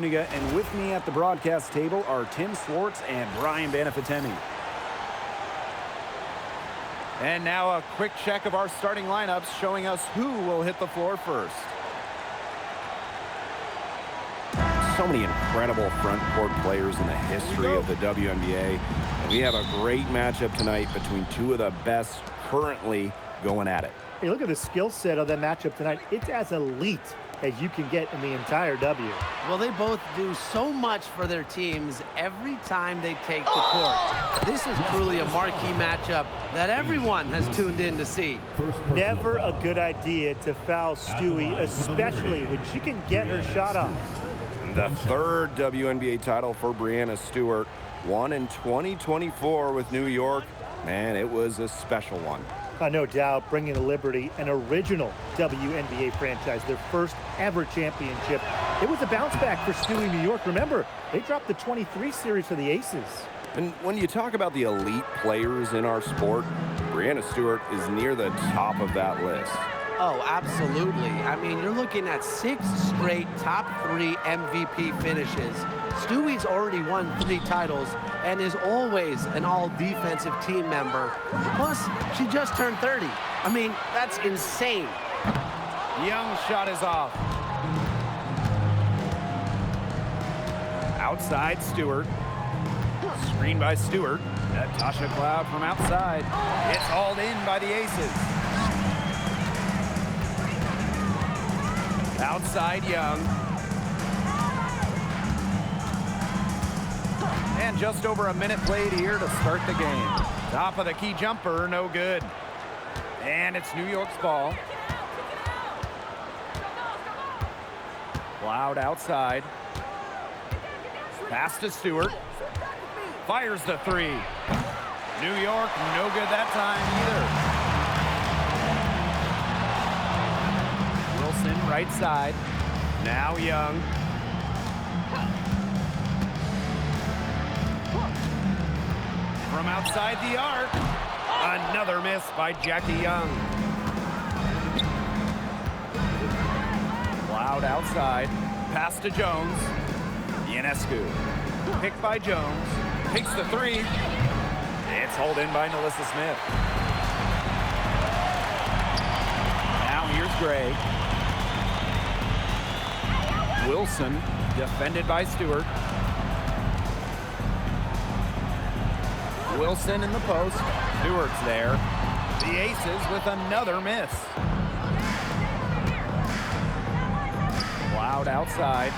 And with me at the broadcast table are Tim Swartz and Brian Banafitemi. And now a quick check of our starting lineups showing us who will hit the floor first. So many incredible front court players in the history of the WNBA. And we have a great matchup tonight between two of the best currently going at it. Hey, look at the skill set of that matchup tonight. It's as elite as you can get in the entire W. Well, they both do so much for their teams every time they take the court. This is truly a marquee matchup that everyone has tuned in to see. Never a good idea to foul Stewie, especially when she can get her shot off. The third WNBA title for Breanna Stewart, won in 2024 with New York. Man, it was a special one. No doubt, bringing to Liberty an original WNBA franchise, their first ever championship. It was a bounce back for Stewie New York. Remember, they dropped the 23 series for the Aces. And when you talk about the elite players in our sport, Breanna Stewart is near the top of that list. Oh, absolutely. I mean, you're looking at 6 straight top 3 MVP finishes. Stewie's already won 3 titles and is always an all-defensive team member. Plus, she just turned 30. I mean, that's insane. Young's shot is off. Outside Stewart. Screen by Stewart. Natasha Cloud from outside. It's hauled in by the Aces. Outside Young. And just over a minute played here to start the game. Top of the key jumper, no good. And it's New York's ball. Cloud outside. Pass to Stewart. Fires the 3. New York, no good that time either. Wilson, right side. Now Young. From outside the arc. Another miss by Jackie Young. Cloud outside. Pass to Jones. Ionescu. Picked by Jones. Takes the 3. It's hauled in by Nalissa Smith. Now here's Gray. Wilson, defended by Stewart. Wilson in the post. Stewart's there. The Aces with another miss. Cloud outside.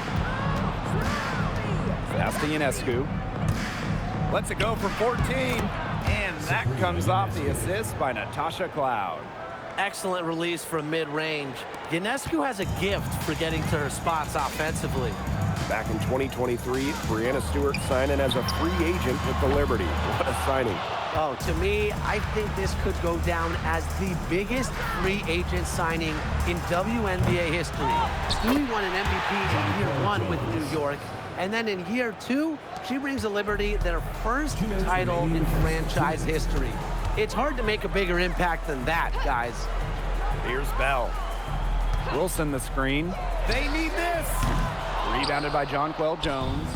Pass to Ionescu. Lets it go from 14. And that comes off the assist by Natasha Cloud. Excellent release from mid-range. Ionescu has a gift for getting to her spots offensively. Back in 2023, Breanna Stewart signing as a free agent with the Liberty. What a signing. Oh, to me, I think this could go down as the biggest free agent signing in WNBA history. Stewie won an MVP in year 1 with New York, and then in year 2, she brings the Liberty their first title in franchise history. It's hard to make a bigger impact than that, guys. Here's Bell. Wilson the screen. They need this. Rebounded by Jonquel Jones.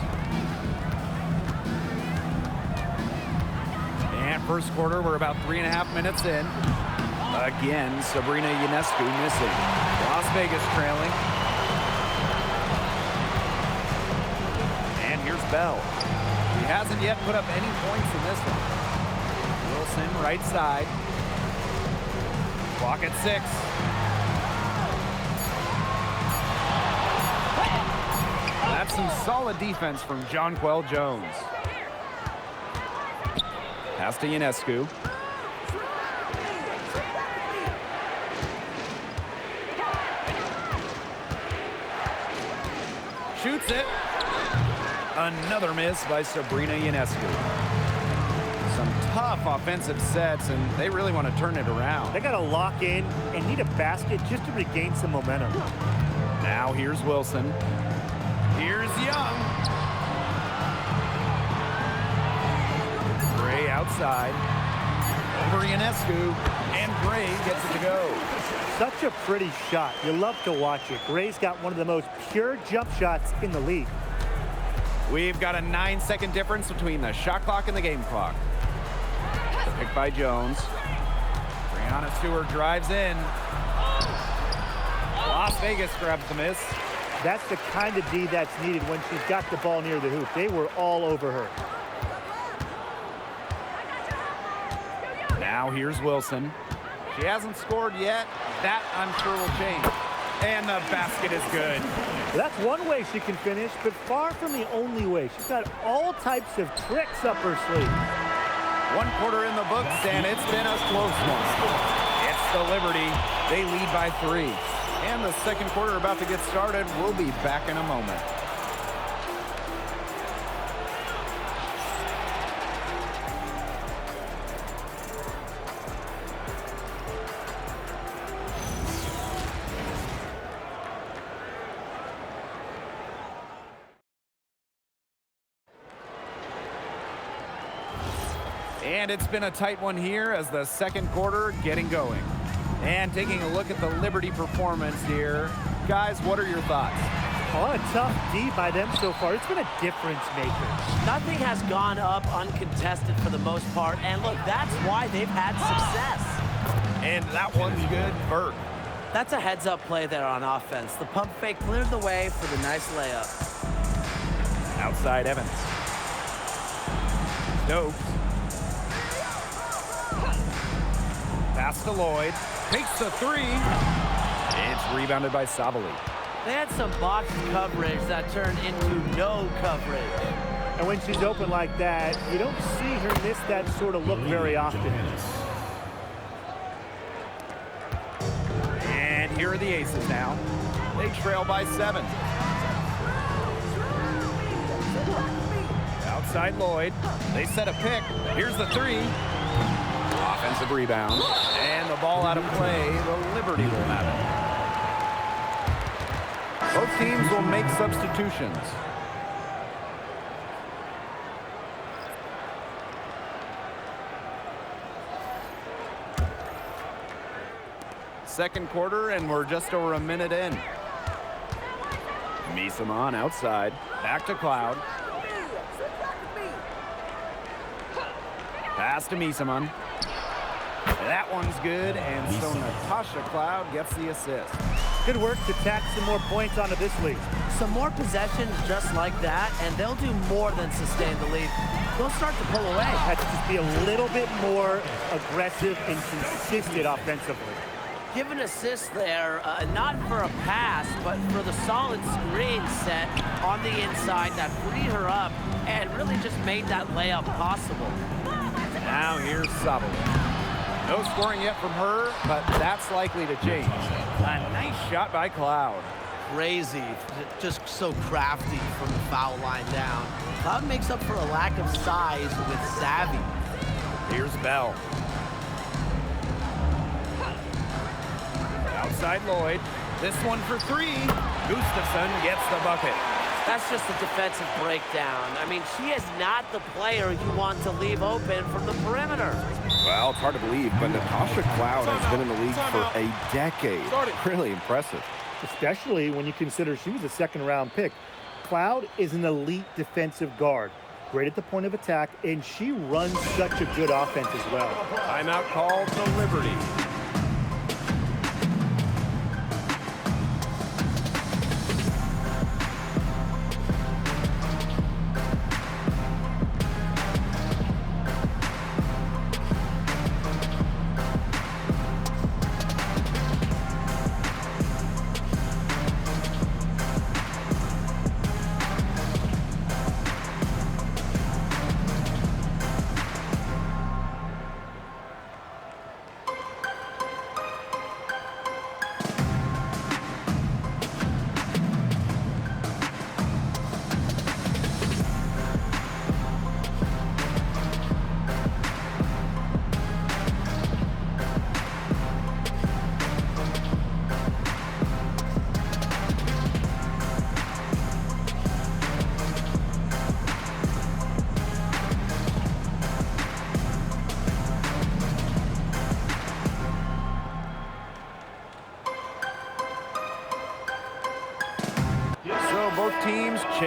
And first quarter, we're about 3.5 minutes in. Again, Sabrina Ionescu missing. Las Vegas trailing. And here's Bell. He hasn't yet put up any points in this one. Wilson, right side. Clock at 6. That's some solid defense from Jonquel Jones. Pass to Ionescu. Shoots it. Another miss by Sabrina Ionescu. Some tough offensive sets, and they really want to turn it around. They got to lock in and need a basket just to regain some momentum. Now here's Wilson. Here's Young. Gray outside. Over Ionescu, and Gray gets it to go. Such a pretty shot. You love to watch it. Gray's got one of the most pure jump shots in the league. We've got a 9-second difference between the shot clock and the game clock. Picked by Jones. Breanna Stewart drives in. Las Vegas grabs the miss. That's the kind of D that's needed when she's got the ball near the hoop. They were all over her. Now here's Wilson. She hasn't scored yet. That, I'm sure, will change. And the basket is good. Well, that's one way she can finish, but far from the only way. She's got all types of tricks up her sleeve. 1 quarter in the books, and it's been a close one. It's the Liberty. They lead by 3. And the second quarter about to get started. We'll be back in a moment. And it's been a tight one here as the second quarter getting going. And taking a look at the Liberty performance here. Guys, what are your thoughts? Oh, a tough D by them so far. It's been a difference maker. Nothing has gone up uncontested for the most part. And look, that's why they've had success. And that one's good. Burke. That's a heads-up play there on offense. The pump fake cleared the way for the nice layup. Outside Evans. Stokes. Pass to Lloyd. Takes the 3. It's rebounded by Savali. They had some box coverage that turned into no coverage. And when she's open like that, you don't see her miss that sort of look very often. And here are the Aces now. They trail by 7. Outside Lloyd. They set a pick. Here's the 3. Offensive rebound. And the ball out of play. The Liberty will have it. Both teams will make substitutions. Second quarter, and we're just over a minute in. Misamon outside. Back to Cloud. Pass to Misamon. That one's good, and so Natasha Cloud gets the assist. Good work to tack some more points onto this lead. Some more possessions just like that, and they'll do more than sustain the lead. They'll start to pull away. Have to just be a little bit more aggressive and consistent offensively. Give an assist there, not for a pass, but for the solid screen set on the inside that freed her up and really just made that layup possible. Now here's Savali. No scoring yet from her, but that's likely to change. A nice shot by Cloud. Crazy, just so crafty from the foul line down. Cloud makes up for a lack of size with savvy. Here's Bell. Outside Lloyd. This one for 3. Gustafson gets the bucket. That's just a defensive breakdown. I mean, she is not the player you want to leave open from the perimeter. Well, it's hard to believe, but Natasha Cloud has been in the league for a decade. Really impressive. Especially when you consider she was a second-round pick. Cloud is an elite defensive guard. Great at the point of attack, and she runs such a good offense as well. Timeout called to Liberty.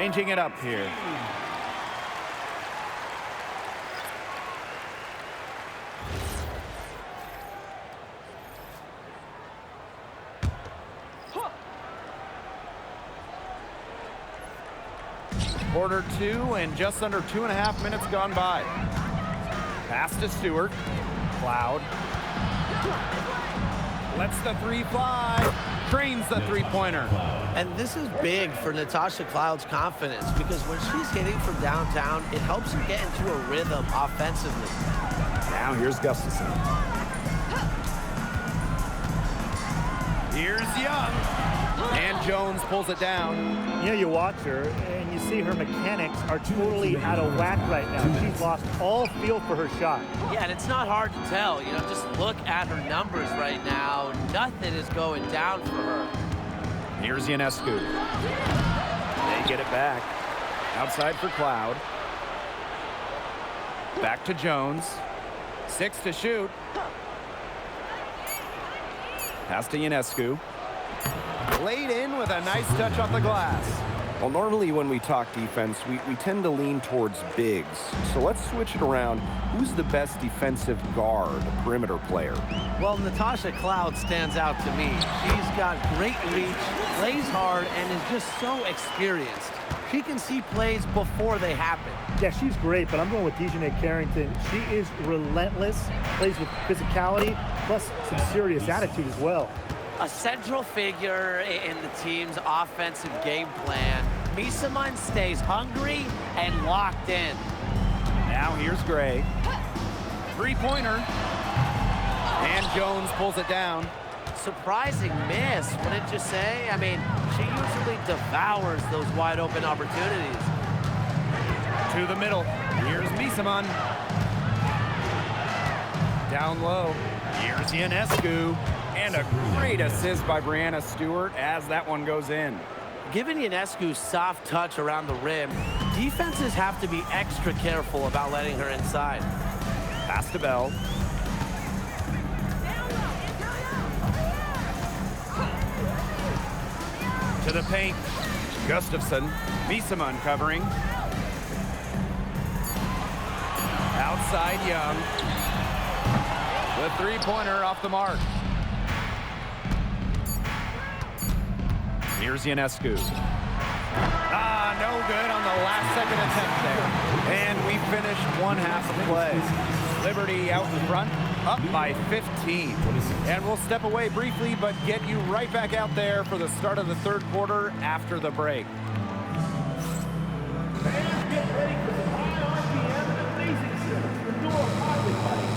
Changing it up here. Quarter 2 and just under 2.5 minutes gone by. Pass to Stewart. Cloud. Lets the three fly. Trains the three-pointer. And this is big for Natasha Cloud's confidence because when she's hitting from downtown, it helps her get into a rhythm offensively. Now here's Gustafson. Here's Young. And Jones pulls it down. You know, you watch her, and you see her mechanics are totally out of whack right now. She's lost all feel for her shot. Yeah, and it's not hard to tell. You know, just look at her numbers right now. Nothing is going down for her. Here's Ionescu. They get it back. Outside for Cloud. Back to Jones. 6 to shoot. Pass to Ionescu. Laid in with a nice touch off the glass. Well, normally when we talk defense, we tend to lean towards bigs. So let's switch it around. Who's the best defensive guard, perimeter player? Well, Natasha Cloud stands out to me. She's got great reach, plays hard, and is just so experienced. She can see plays before they happen. Yeah, she's great, but I'm going with Dejanay Carrington. She is relentless, plays with physicality, plus some serious attitude as well. A central figure in the team's offensive game plan. Misaman stays hungry and locked in. Now here's Gray. Three-pointer. And Jones pulls it down. Surprising miss, wouldn't you say? I mean, she usually devours those wide-open opportunities. To the middle. Here's Misaman. Down low. Here's Ionescu. And a great assist by Brianna Stewart as that one goes in. Given Ionescu's soft touch around the rim, defenses have to be extra careful about letting her inside. Pass to Bell. To the paint. Gustafson. Misaman covering. Outside Young. The three-pointer off the mark. Here's Ionescu. No good on the last second attempt there. And we finished one half of play. Liberty out in front, up by 15. And we'll step away briefly, but get you right back out there for the start of the third quarter after the break. Fans, get ready for some high RPM and amazing shifts from Dual Highway Bike.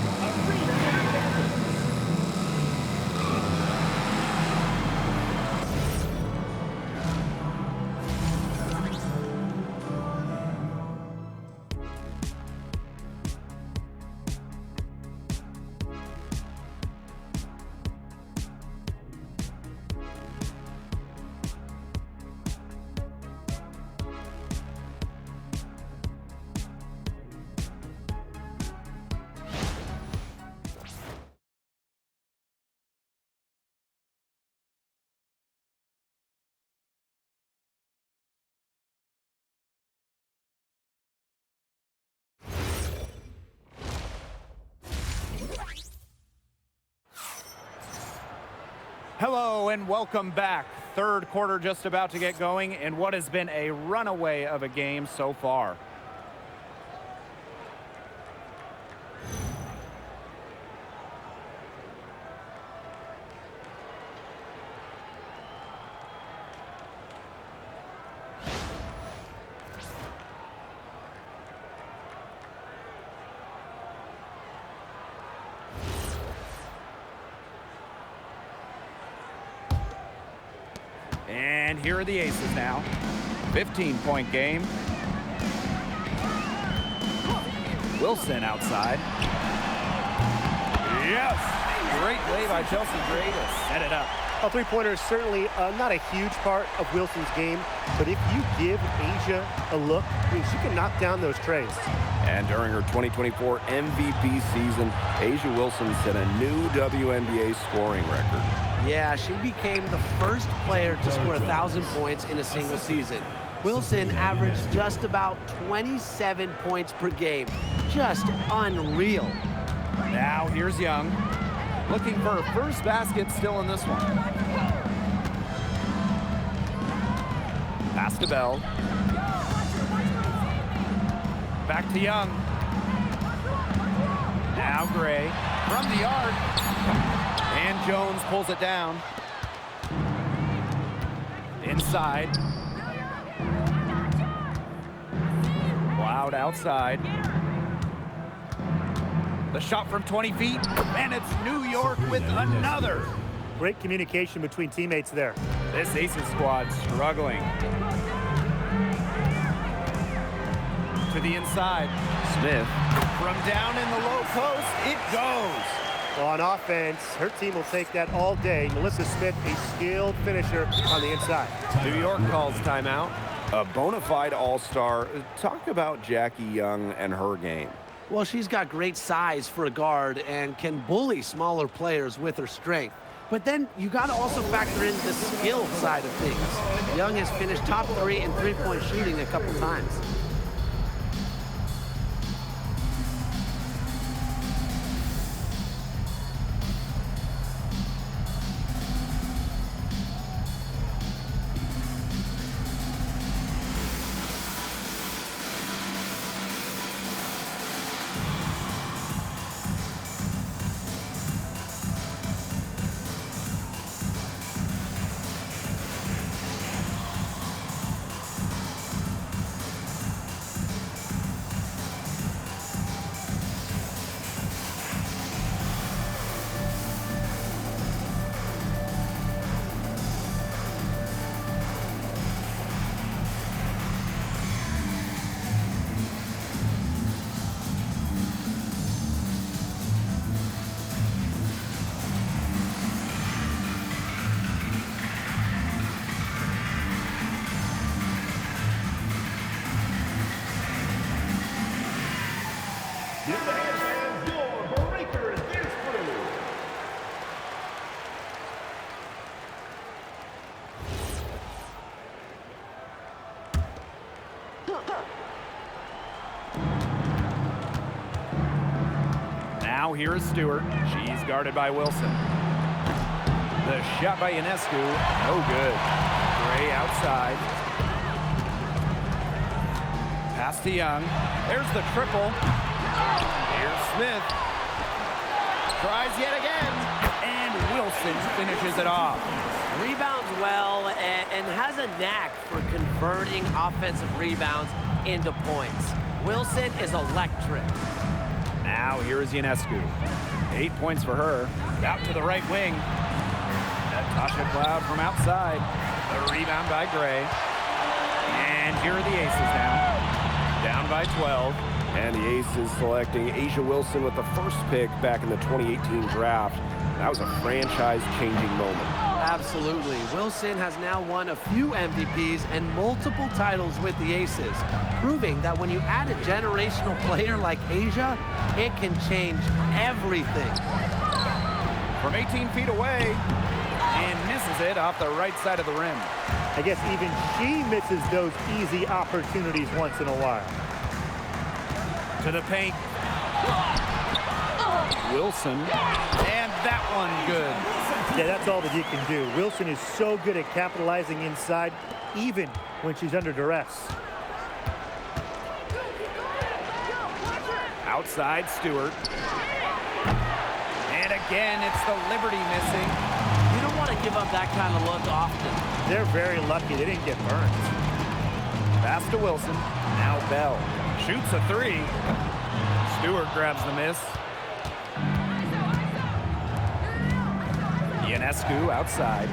Hello and welcome back. Third quarter just about to get going in what has been a runaway of a game so far. And here are the aces now. 15-point game. Wilson outside. Yes! Great play by Chelsea Gray to set it up. A three-pointer is certainly not a huge part of Wilson's game, but if you give Asia a look, I mean, she can knock down those trays. And during her 2024 MVP season, Asia Wilson set a new WNBA scoring record. Yeah, she became the first player to score 1,000 points in a single season. Wilson averaged just about 27 points per game. Just unreal. Now here's Young. Looking for her first basket still in this one. Pass to Bell. Back to Young. Now Gray from the arc. And Jones pulls it down. Inside. Cloud outside. The shot from 20 feet, and it's New York with another. Great communication between teammates there. This Aces squad struggling. To the inside. Smith. From down in the low post, it goes. Well, on offense, her team will take that all day. Melissa Smith, a skilled finisher on the inside. New York calls timeout. A bona fide all-star. Talk about Jackie Young and her game. Well, she's got great size for a guard and can bully smaller players with her strength. But then you got to also factor in the skill side of things. Young has finished top 3 in three-point shooting a couple times. Give the hand your Breakers dance crew. Now here's Stewart. She's guarded by Wilson. The shot by Ionescu, no good. Gray outside. Pass to Young. There's the triple. Here's Smith. Tries yet again. And Wilson finishes it off. Rebounds well and has a knack for converting offensive rebounds into points. Wilson is electric. Now here's Ionescu. 8 points for her. Out to the right wing. Natasha Cloud from outside. The rebound by Gray. And here are the Aces now. Down by 12. And the Aces selecting A'ja Wilson with the first pick back in the 2018 draft. That was a franchise-changing moment. Absolutely. Wilson has now won a few MVPs and multiple titles with the Aces, proving that when you add a generational player like A'ja, it can change everything. From 18 feet away, and misses it off the right side of the rim. I guess even she misses those easy opportunities once in a while. To the paint. Wilson, and that one good. Yeah, that's all that you can do. Wilson is so good at capitalizing inside, even when she's under duress. Outside Stewart. And again, it's the Liberty missing. You don't want to give up that kind of look often. They're very lucky they didn't get burned. Pass to Wilson. Now Bell. Shoots a three. Stewart grabs the miss. Ionescu outside.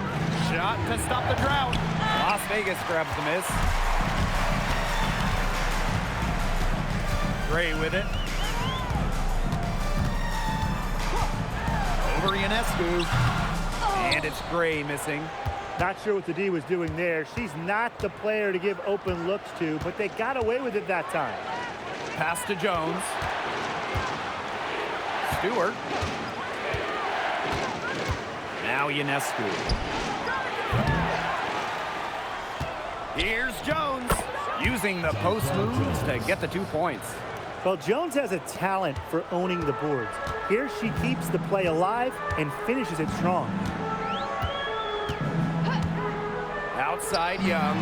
Shot to stop the drought. Las Vegas grabs the miss. Gray with it. Over Ionescu. And it's Gray missing. Not sure what the D was doing there. She's not the player to give open looks to, but they got away with it that time. Pass to Jones. Stewart. Now Ionescu. Here's Jones using the post moves to get the 2 points. Well, Jones has a talent for owning the boards. Here she keeps the play alive and finishes it strong. Outside Young.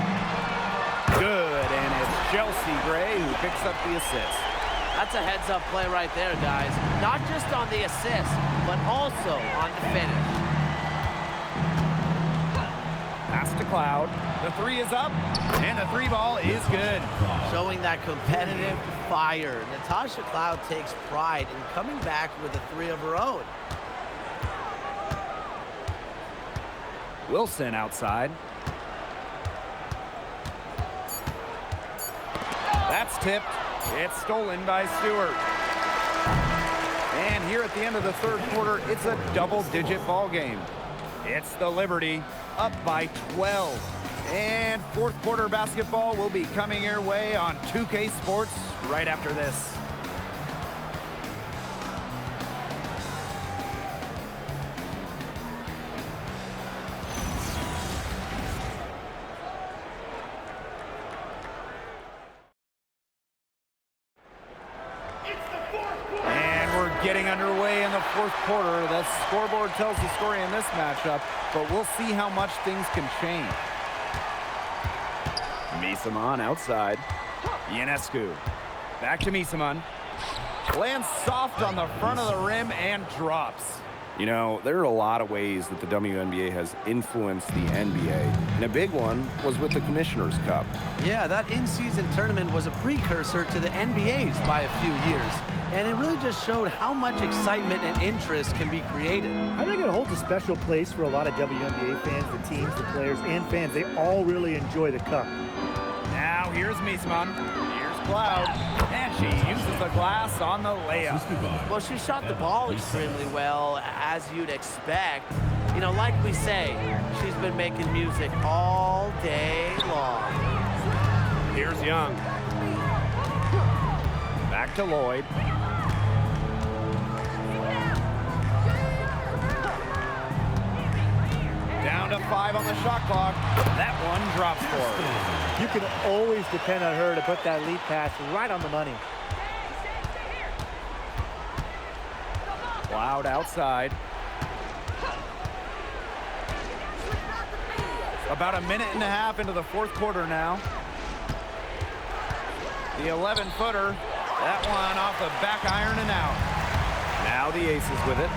Good, and it's Chelsea Gray who picks up the assist. That's a heads-up play right there, guys. Not just on the assist, but also on the finish. Pass to Cloud. The 3 is up, and the 3 ball is good. Showing that competitive fire. Natasha Cloud takes pride in coming back with a 3 of her own. Wilson outside. That's tipped. It's stolen by Stewart. And here at the end of the third quarter, it's a double-digit ball game. It's the Liberty up by 12. And fourth quarter basketball will be coming your way on 2K Sports right after this. Getting underway in the fourth quarter. The scoreboard tells the story in this matchup, but we'll see how much things can change. Misaman outside. Ionescu. Back to Misaman. Lands soft on the front of the rim and drops. You know, there are a lot of ways that the WNBA has influenced the NBA, and a big one was with the Commissioner's Cup. Yeah, that in-season tournament was a precursor to the NBA's by a few years, and it really just showed how much excitement and interest can be created. I think it holds a special place for a lot of WNBA fans, the teams, the players, and fans. They all really enjoy the Cup. Now here's Misaman. Here's Cloud. And she uses the glass on the layup. Well, she shot the ball extremely well, as you'd expect. You know, like we say, she's been making music all day long. Here's Young. Back to Lloyd. Down to 5 on the shot clock. That one drops for her. You can always depend on her to put that lead pass right on the money. Cloud outside. About a minute and a half into the fourth quarter now. The 11-footer. That one off the back iron and out. Now the Aces with it.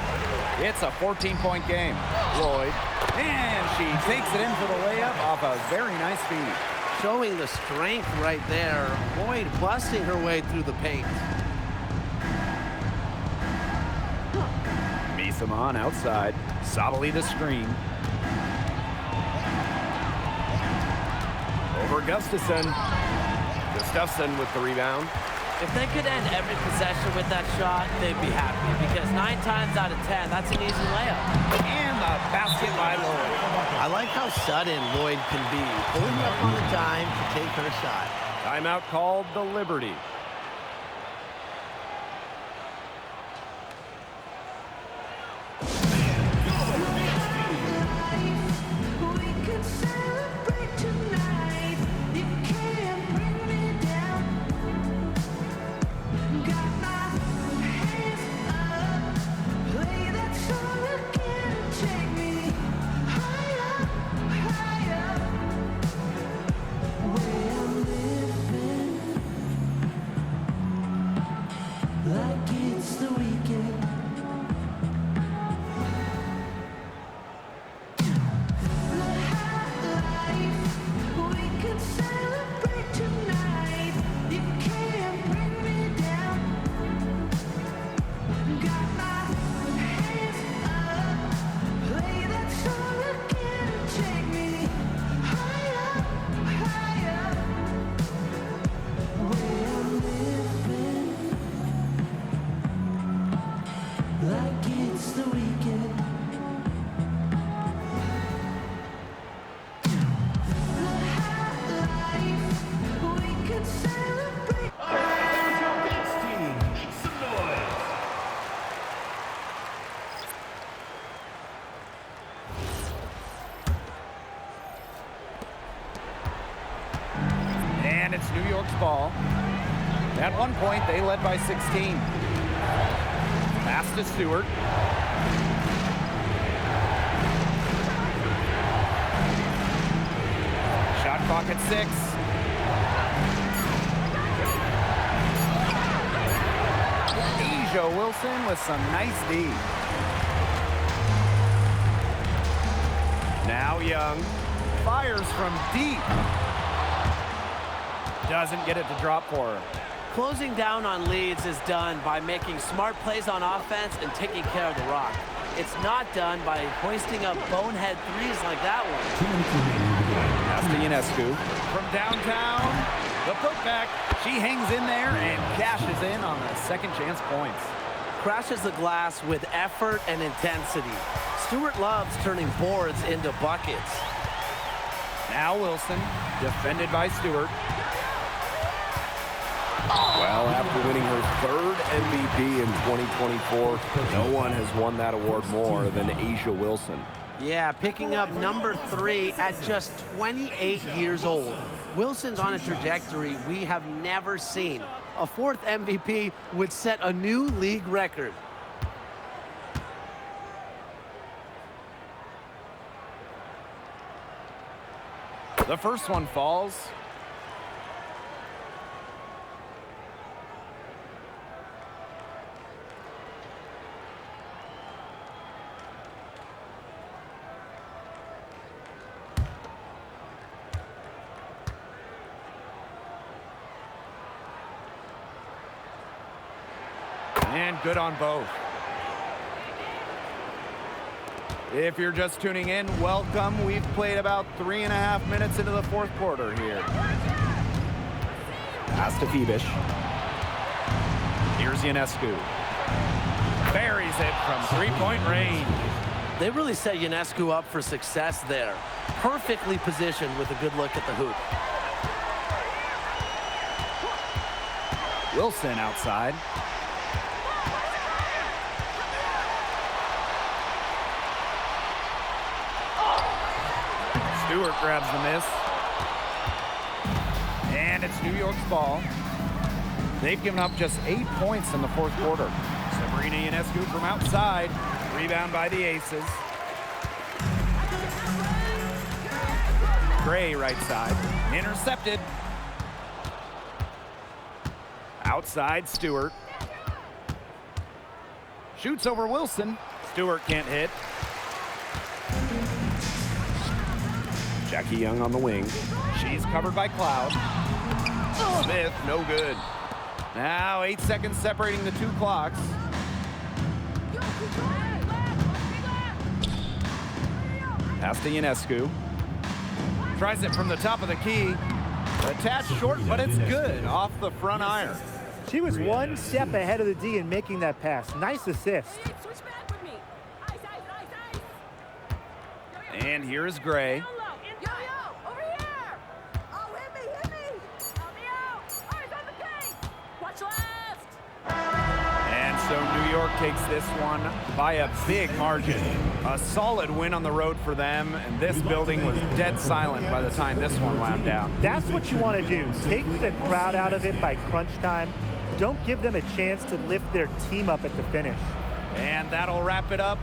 It's a 14-point game. Lloyd. And she takes it in for the layup off a very nice feed. Showing the strength right there. Lloyd busting her way through the paint. Misaman outside. Sabali the screen. Over Gustafson. Gustafson with the rebound. If they could end every possession with that shot, they'd be happy, because 9 times out of 10, that's an easy layup. And the basket by Lloyd. I like how sudden Lloyd can be, pulling up on a dime to take her shot. Timeout called the Liberty. At one point, they led by 16. Pass to Stewart. Shot clock at 6. Asia Wilson with some nice D. Now Young fires from deep. Doesn't get it to drop for her. Closing down on leads is done by making smart plays on offense and taking care of the rock. It's not done by hoisting up bonehead threes like that one. That's to Ionescu. From downtown, the putback. She hangs in there and cashes in on the second chance points. Crashes the glass with effort and intensity. Stewart loves turning boards into buckets. Now Wilson, defended by Stewart. Well, after winning her third MVP in 2024, no one has won that award more than Asia Wilson. Yeah, picking up number 3 at just 28 years old. Wilson's on a trajectory we have never seen. A 4th MVP would set a new league record. The first one falls. And good on both. If you're just tuning in, welcome. We've played about 3.5 minutes into the 4th quarter here. Pass to Phoebish. Here's Ionescu. Buries it from three-point range. They really set Ionescu up for success there. Perfectly positioned with a good look at the hoop. Wilson outside. Stewart grabs the miss. And it's New York's ball. They've given up just 8 points in the 4th quarter. Sabrina Ionescu from outside. Rebound by the Aces. Gray right side. Intercepted. Outside Stewart. Shoots over Wilson. Stewart can't hit. Jackie Young on the wing. She's covered by Cloud. Smith, no good. Now 8 seconds separating the 2 clocks. Pass to Ionescu. Tries it from the top of the key. Attached short, but it's good off the front iron. She was one step ahead of the D in making that pass. Nice assist. And here is Gray. And so New York takes this one by a big margin. A solid win on the road for them, and this building was dead silent by the time this one wound down. That's what you want to do. Take the crowd out of it by crunch time. Don't give them a chance to lift their team up at the finish. And that'll wrap it up.